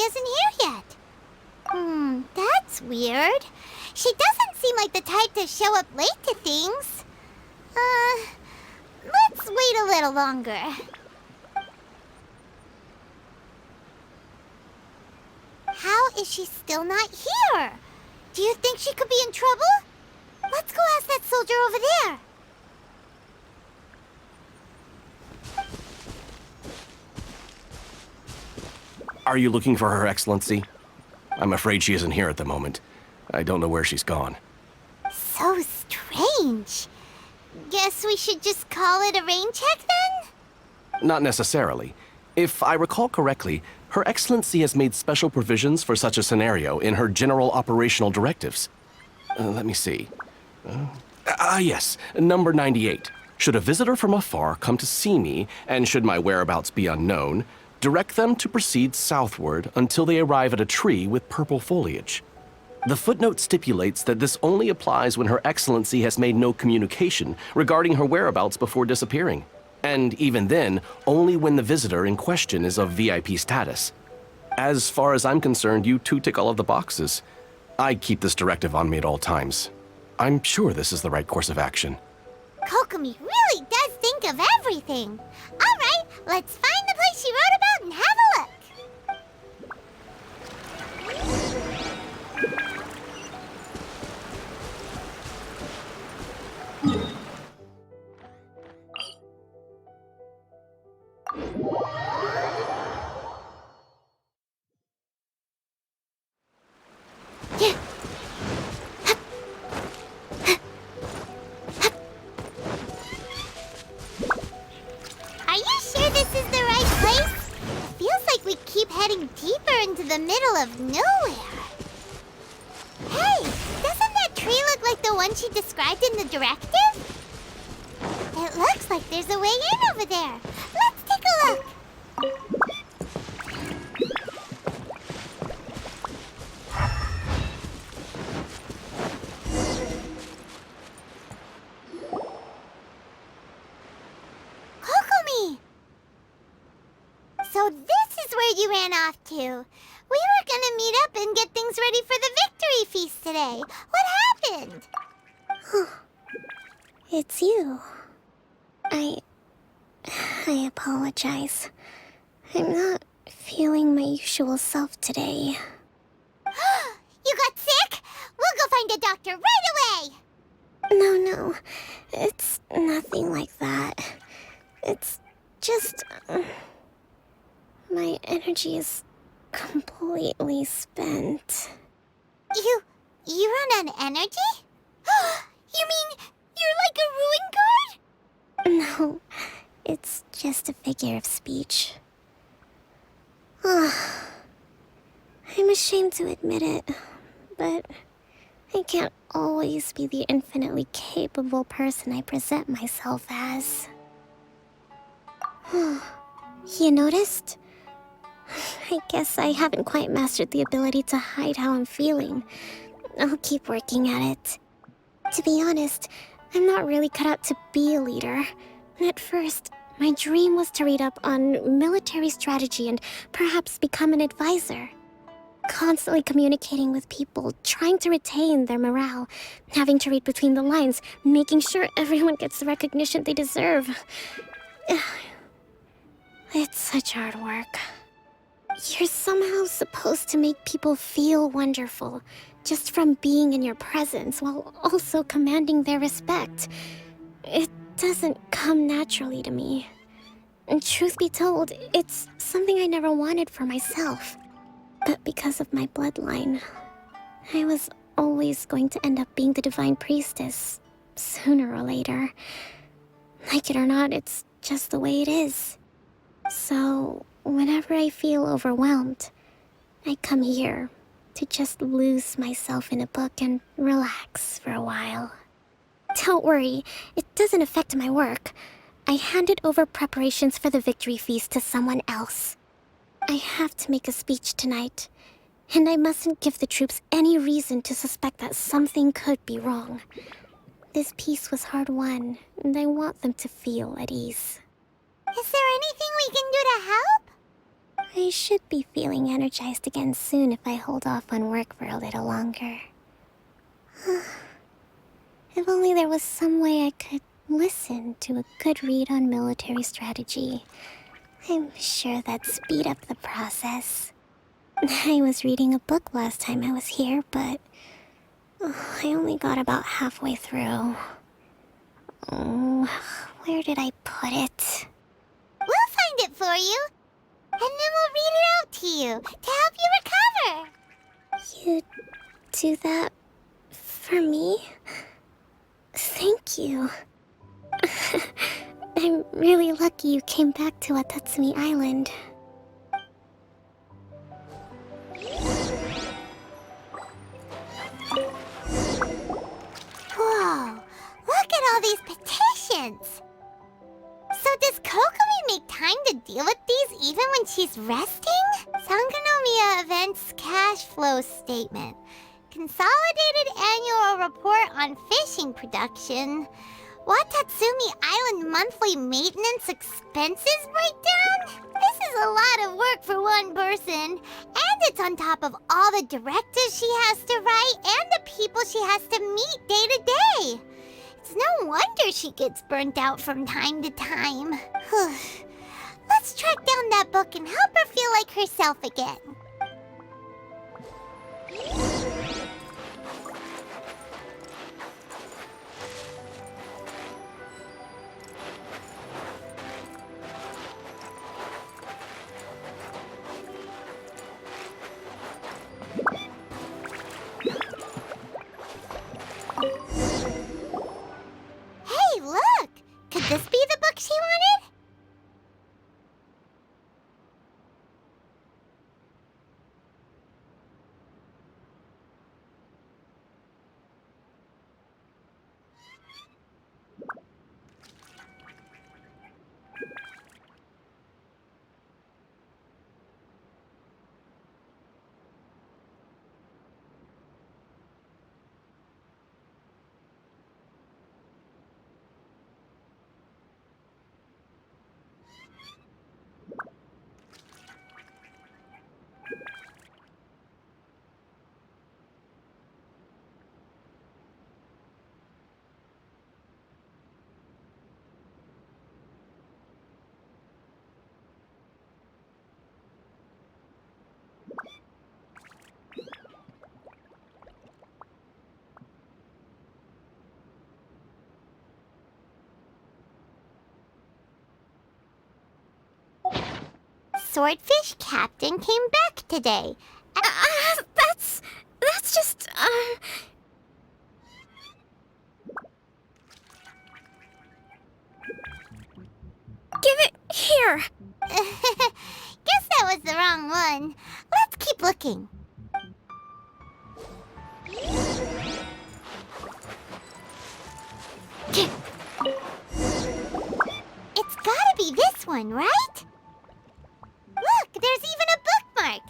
isn't here yet. That's weird. She doesn't seem like the type to show up late to things. Let's wait a little longer. How is she still not here? Do you think she could be in trouble? Let's go ask that soldier over there. Are you looking for Her Excellency? I'm afraid she isn't here at the moment. I don't know where she's gone. So strange. Guess we should just call it a rain check then? Not necessarily. If I recall correctly, Her Excellency has made special provisions for such a scenario in her general operational directives. Let me see. Yes, number 98. Should a visitor from afar come to see me, and should my whereabouts be unknown, direct them to proceed southward until they arrive at a tree with purple foliage. The footnote stipulates that this only applies when Her Excellency has made no communication regarding her whereabouts before disappearing. And even then, only when the visitor in question is of VIP status. As far as I'm concerned, you two tick all of the boxes. I keep this directive on me at all times. I'm sure this is the right course of action. Kokomi really does think of everything. All right, let's find the place she wrote about and have a look. Are you sure this is the right place? It feels like we keep heading deeper into the middle of nowhere. Hey, doesn't that tree look like the one she described in the directive? It looks like there's a way in over there. Let's take a look. Kokomi! So this is where you ran off to. We were gonna meet up and get things ready for the victory feast today. What happened? It's you. I apologize. I'm not feeling my usual self today. You got sick? We'll go find a doctor right away! No. It's nothing like that. It's just... my energy is completely spent. You run on energy? You mean you're like a ruin guard? No, it's just a figure of speech. I'm ashamed to admit it, but I can't always be the infinitely capable person I present myself as. You noticed? I guess I haven't quite mastered the ability to hide how I'm feeling. I'll keep working at it. To be honest, I'm not really cut out to be a leader. At first, my dream was to read up on military strategy and perhaps become an advisor. Constantly communicating with people, trying to retain their morale, having to read between the lines, making sure everyone gets the recognition they deserve. It's such hard work. You're somehow supposed to make people feel wonderful, just from being in your presence, while also commanding their respect. It doesn't come naturally to me. And truth be told, it's something I never wanted for myself. But because of my bloodline, I was always going to end up being the divine priestess, sooner or later. Like it or not, it's just the way it is. So, whenever I feel overwhelmed, I come here to just lose myself in a book and relax for a while. Don't worry, it doesn't affect my work. I handed over preparations for the victory feast to someone else. I have to make a speech tonight, and I mustn't give the troops any reason to suspect that something could be wrong. This peace was hard-won, and I want them to feel at ease. Is there anything we can do to help? I should be feeling energized again soon if I hold off on work for a little longer. If only there was some way I could listen to a good read on military strategy. I'm sure that'd speed up the process. I was reading a book last time I was here, but I only got about halfway through. Oh, where did I put it? We'll find it for you. And then we'll read it out to you to help you recover. You do that for me? Thank you. I'm really lucky you came back to Watatsumi Island. Whoa, look at all these petitions. So does Kokomi make time to deal with these even when she's resting? Sangonomia Events Cash Flow Statement. Consolidated Annual Report on Fishing Production. Watatsumi Island Monthly Maintenance Expenses Breakdown? This is a lot of work for one person. And it's on top of all the directives she has to write and the people she has to meet day to day. It's no wonder she gets burnt out from time to time. Let's track down that book and help her feel like herself again. Hey, look! Could this be the book she wanted? Swordfish Captain came back today. That's just, Give it here! Guess that was the wrong one. Let's keep looking. It's gotta be this one, right? Look, there's even a bookmark.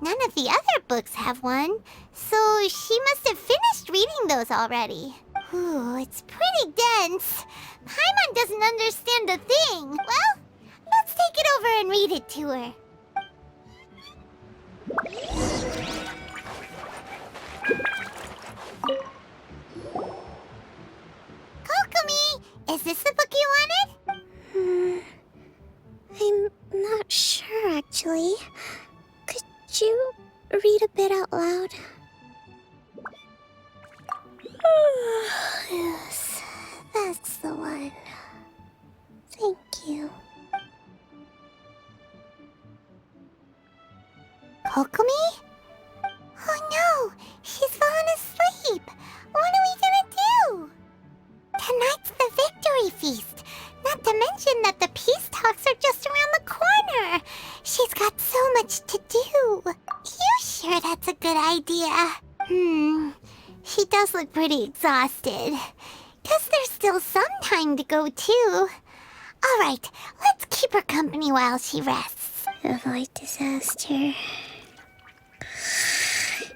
None of the other books have one, so she must have finished reading those already. Ooh, it's pretty dense. Paimon doesn't understand a thing. Well, let's take it over and read it to her. Kokomi, is this the book you wanted? I'm not sure, actually. Could you read a bit out loud? Yes, that's the one. Thank you. Kokomi? Oh no, she's fallen asleep. What are we gonna do? Tonight's the victory feast. Not to mention that the peace talks are just around the corner. She's got so much to do. You sure that's a good idea? She does look pretty exhausted. Guess there's still some time to go too. Alright, let's keep her company while she rests. Avoid disaster.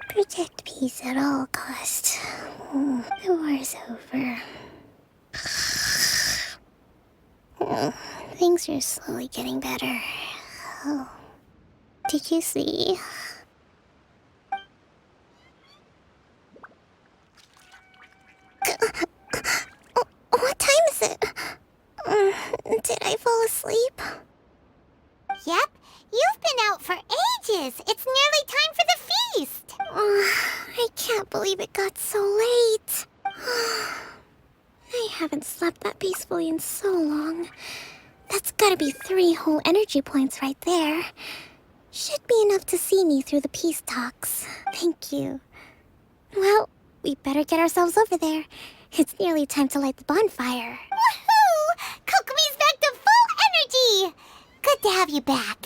Protect peace at all costs. The war's over. Things are slowly getting better. Oh. did you see? What time is it? Did I fall asleep? Yep, you've been out for ages. It's nearly time for the feast. I can't believe it got so late. I haven't slept that peacefully in so long. That's gotta be 3 whole energy points right there. Should be enough to see me through the peace talks. Thank you. Well, we better get ourselves over there. It's nearly time to light the bonfire. Woohoo! Kokomi's back to full energy! Good to have you back.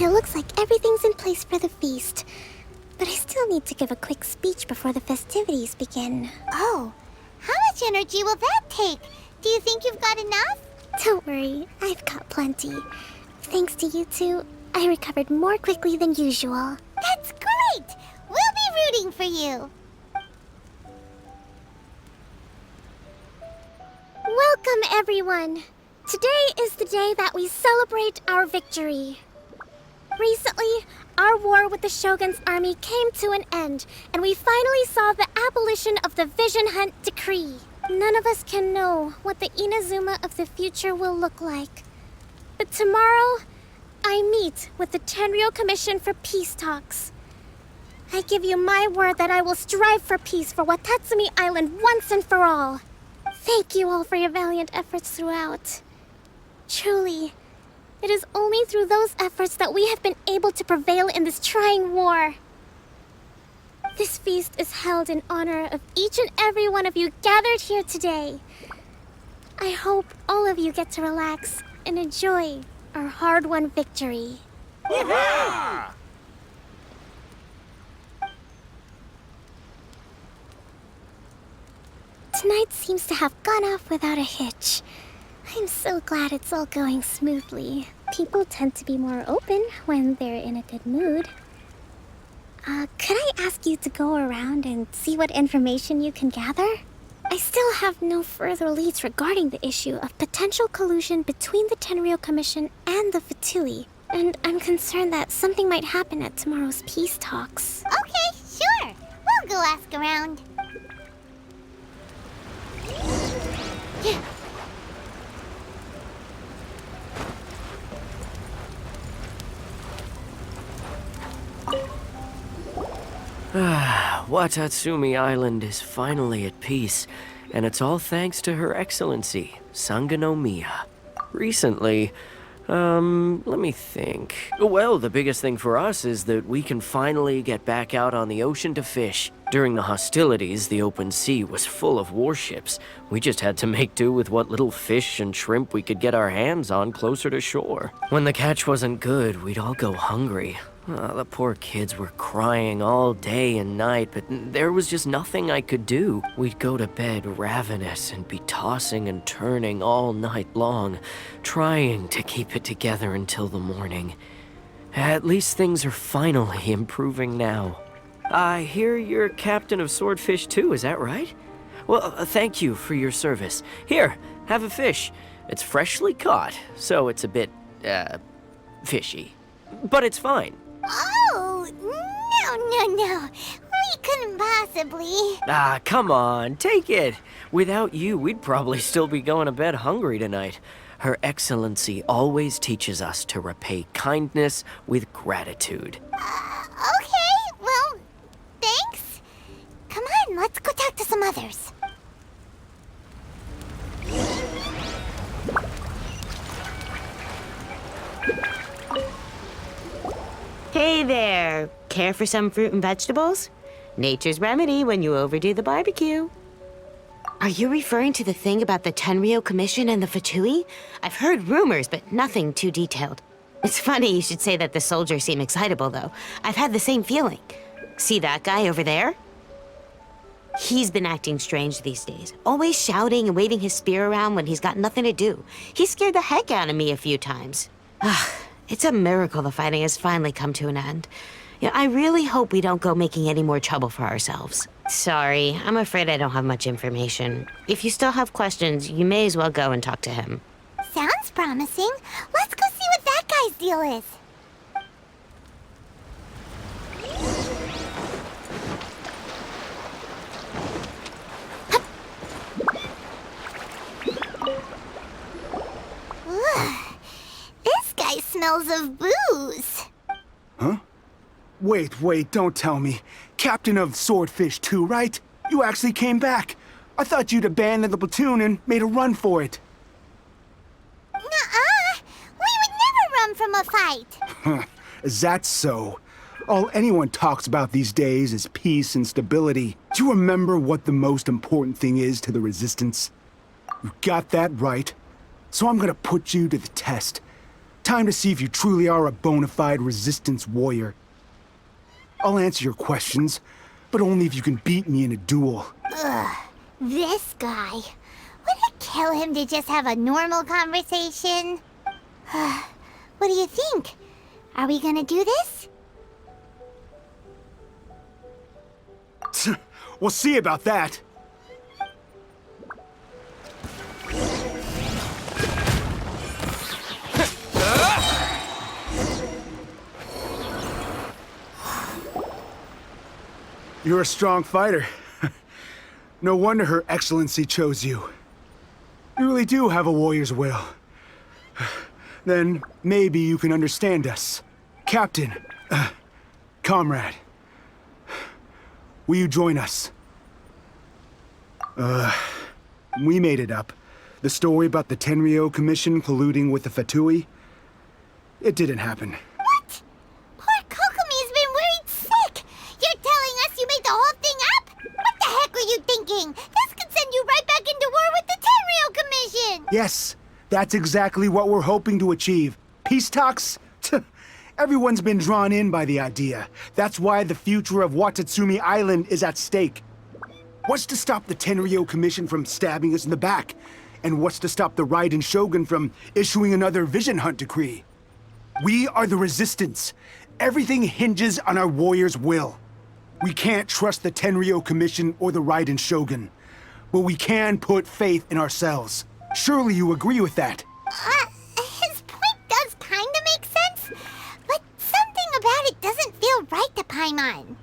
It looks like everything's in place for the feast. But I still need to give a quick speech before the festivities begin. Oh, how much energy will that take? Do you think you've got enough? Don't worry, I've got plenty. Thanks to you two, I recovered more quickly than usual. That's great! We'll be rooting for you. Welcome, everyone! Today is the day that we celebrate our victory. Recently, our war with the Shogun's army came to an end, and we finally saw the abolition of the Vision Hunt Decree. None of us can know what the Inazuma of the future will look like. But tomorrow, I meet with the Tenryou Commission for peace talks. I give you my word that I will strive for peace for Watatsumi Island once and for all. Thank you all for your valiant efforts throughout. Truly, it is only through those efforts that we have been able to prevail in this trying war. This feast is held in honor of each and every one of you gathered here today. I hope all of you get to relax and enjoy our hard-won victory. Hurrah! Tonight seems to have gone off without a hitch. I'm so glad it's all going smoothly. People tend to be more open when they're in a good mood. Could I ask you to go around and see what information you can gather? I still have no further leads regarding the issue of potential collusion between the Tenryou Commission and the Fatui, and I'm concerned that something might happen at tomorrow's peace talks. Okay, sure. We'll go ask around. Watatsumi Island is finally at peace, and it's all thanks to Her Excellency, Sangonomia. Recently, let me think. Well, the biggest thing for us is that we can finally get back out on the ocean to fish. During the hostilities, the open sea was full of warships. We just had to make do with what little fish and shrimp we could get our hands on closer to shore. When the catch wasn't good, we'd all go hungry. The poor kids were crying all day and night, but there was just nothing I could do. We'd go to bed ravenous and be tossing and turning all night long, trying to keep it together until the morning. At least things are finally improving now. I hear you're captain of Swordfish too, is that right? Well, thank you for your service. Here, have a fish. It's freshly caught, so it's a bit, fishy. But it's fine. Oh, no. We couldn't possibly. Ah, come on, take it. Without you, we'd probably still be going to bed hungry tonight. Her Excellency always teaches us to repay kindness with gratitude. Okay, well, thanks. Come on, let's go talk to some others. Hey there! Care for some fruit and vegetables? Nature's remedy when you overdo the barbecue. Are you referring to the thing about the Tenryou Commission and the Fatui? I've heard rumors, but nothing too detailed. It's funny you should say that the soldiers seem excitable, though. I've had the same feeling. See that guy over there? He's been acting strange these days, always shouting and waving his spear around when he's got nothing to do. He scared the heck out of me a few times. It's a miracle the fighting has finally come to an end. I really hope we don't go making any more trouble for ourselves. Sorry, I'm afraid I don't have much information. If you still have questions, you may as well go and talk to him. Sounds promising. Let's go see what that guy's deal is. Ugh. This guy smells of booze. Huh? Wait, don't tell me. Captain of Swordfish 2, right? You actually came back. I thought you'd abandoned the platoon and made a run for it. Nuh-uh. We would never run from a fight. Is that so? All anyone talks about these days is peace and stability. Do you remember what the most important thing is to the Resistance? You got that right. So I'm gonna put you to the test. Time to see if you truly are a bona fide Resistance warrior. I'll answer your questions, but only if you can beat me in a duel. Ugh. This guy. Would it kill him to just have a normal conversation? What do you think? Are we gonna do this? We'll see about that. You're a strong fighter. No wonder Her Excellency chose you. You really do have a warrior's will. Then maybe you can understand us. Captain, comrade, will you join us? We made it up. The story about the Tenryou Commission colluding with the Fatui, it didn't happen. What? Poor Kokomi's been worried sick. You're telling us you made the whole thing up? What the heck were you thinking? This could send you right back into war with the Tenryou Commission. Yes, that's exactly what we're hoping to achieve. Peace talks? Everyone's been drawn in by the idea. That's why the future of Watatsumi Island is at stake. What's to stop the Tenryou Commission from stabbing us in the back? And what's to stop the Raiden Shogun from issuing another Vision Hunt decree? We are the Resistance. Everything hinges on our warrior's will. We can't trust the Tenryou Commission or the Raiden Shogun, but we can put faith in ourselves. Surely you agree with that? His point does kind of make sense, but something about it doesn't feel right to Paimon.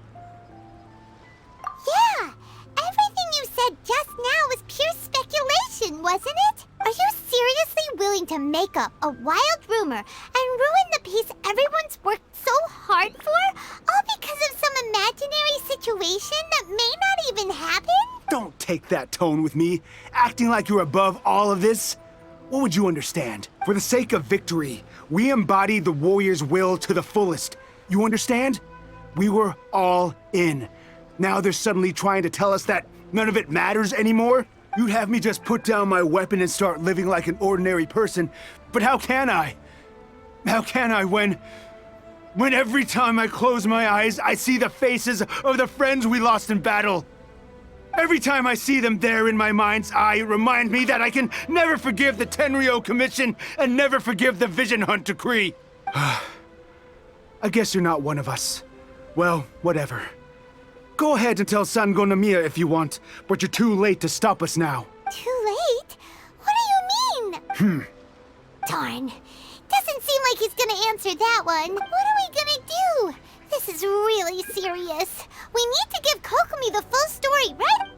Yeah, everything you said just now was pure speculation, wasn't it? Are you seriously willing to make up a wild rumor and ruin the peace everyone's worked so hard for, all because of some imaginary situation that may not even happen? Don't take that tone with me, acting like you're above all of this. What would you understand? For the sake of victory, we embodied the warrior's will to the fullest. You understand? We were all in. Now they're suddenly trying to tell us that none of it matters anymore? You'd have me just put down my weapon and start living like an ordinary person, but how can I? How can I when every time I close my eyes, I see the faces of the friends we lost in battle? Every time I see them there in my mind's eye, it reminds me that I can never forgive the Tenryou Commission and never forgive the Vision Hunt decree. I guess you're not one of us. Well, whatever. Go ahead and tell Sangonomia if you want, but you're too late to stop us now. Too late? What do you mean? Darn. Doesn't seem like he's gonna answer that one. What are we gonna do? This is really serious. We need to give Kokomi the full story, right?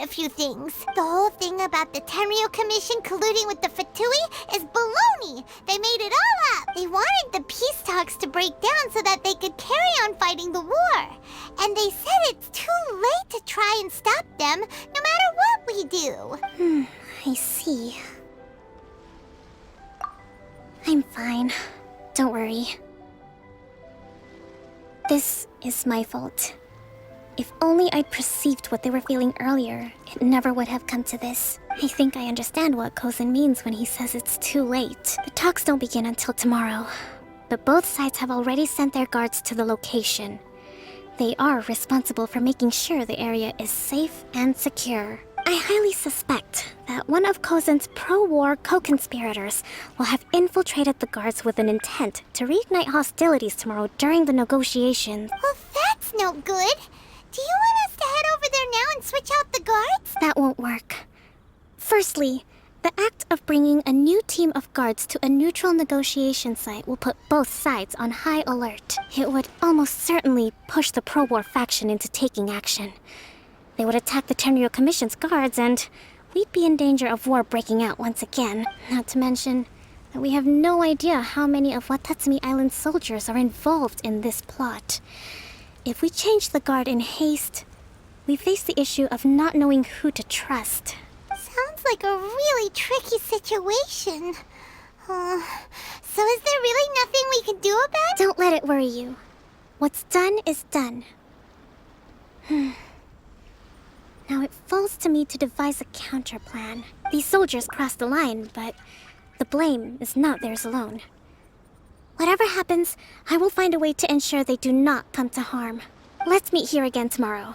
A few things. The whole thing about the Tenryou Commission colluding with the Fatui is baloney. They made it all up. They wanted the peace talks to break down so that they could carry on fighting the war. And they said it's too late to try and stop them, no matter what we do. I see. I'm fine. Don't worry. This is my fault. If only I'd perceived what they were feeling earlier, it never would have come to this. I think I understand what Kozan means when he says it's too late. The talks don't begin until tomorrow, but both sides have already sent their guards to the location. They are responsible for making sure the area is safe and secure. I highly suspect that one of Kozan's pro-war co-conspirators will have infiltrated the guards with an intent to reignite hostilities tomorrow during the negotiations. Well, that's no good. Do you want us to head over there now and switch out the guards? That won't work. Firstly, the act of bringing a new team of guards to a neutral negotiation site will put both sides on high alert. It would almost certainly push the pro-war faction into taking action. They would attack the Tenryo Commission's guards, and we'd be in danger of war breaking out once again. Not to mention that we have no idea how many of Watatsumi Island's soldiers are involved in this plot. If we change the guard in haste, we face the issue of not knowing who to trust. Sounds like a really tricky situation. So is there really nothing we can do about it? Don't let it worry you. What's done is done. Now it falls to me to devise a counter plan. These soldiers crossed the line, but the blame is not theirs alone. Whatever happens, I will find a way to ensure they do not come to harm. Let's meet here again tomorrow.